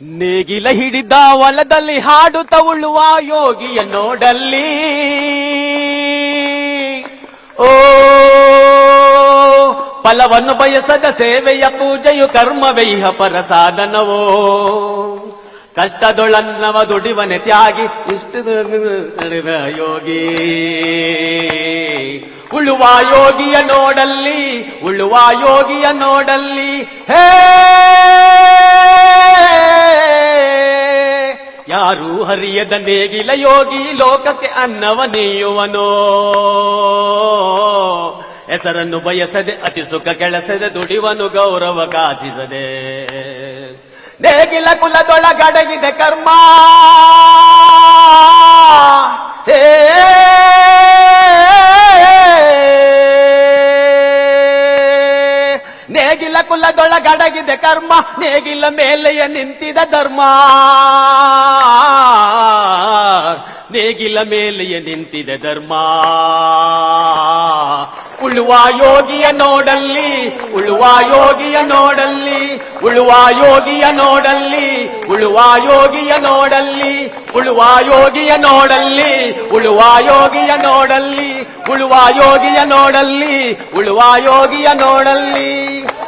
ನೇಗಿಲ ಹಿಡಿದ ಹೊಲದಲ್ಲಿ ಹಾಡುತ್ತ ಉಳುವ ಯೋಗಿಯ ನೋಡಲ್ಲಿ ಓ ಫಲವನ್ನು ಬಯಸದ ಸೇವೆಯ ಪೂಜೆಯು ಕರ್ಮವೈಹ ಪರಸಾಧನವೋ ಕಷ್ಟದೊಳನ್ನವ ದುಡಿವನೆ ತ್ಯಾಗಿ ಇಷ್ಟು ನಡೆದ ಯೋಗಿ ಉಳುವ ಯೋಗಿಯ ನೋಡಲ್ಲಿ ಉಳುವ ಯೋಗಿಯ ನೋಡಲ್ಲಿ ಹೇ ಯಾರು ಹರಿಯದ ನೇಗಿಲ ಯೋಗಿ ಲೋಕಕ್ಕೆ ಅನ್ನವ ನೀಯುವನೋ ಹೆಸರನ್ನು ಬಯಸದೆ ಅತಿ ಸುಖ ಕೆಳಸದೆ ದುಡಿವನು ಗೌರವ ಕಾಸಿಸದೆ ನೇಗಿಲ ಕುಲದೊಳಗಡಗಿದೆ ಕರ್ಮ ಹೇ ನೇಗಿಲ ಕುಲದೊಳಗಡಗಿದೆ ಕರ್ಮ ನೇಗಿಲ ಮೇಲೆಯ ನಿಂತಿದ ಧರ್ಮ ನೇಗಿಲ ಮೇಲೆಯ ನಿಂತಿದೆ ಧರ್ಮ ಉಳುವ ಯೋಗಿಯ ನೋಡಲ್ಲಿ ಉಳುವ ಯೋಗಿಯ ನೋಡಲ್ಲಿ ಉಳುವ ಯೋಗಿಯ ನೋಡಲ್ಲಿ ಉಳುವ ಯೋಗಿಯ ನೋಡಲ್ಲಿ ಉಳುವ ಯೋಗಿಯ ನೋಡಲ್ಲಿ ಉಳುವ ಯೋಗಿಯ ನೋಡಲ್ಲಿ ಉಳುವ ಯೋಗಿಯ ನೋಡಲ್ಲಿ ಉಳುವ ಯೋಗಿಯ ನೋಡಲ್ಲಿ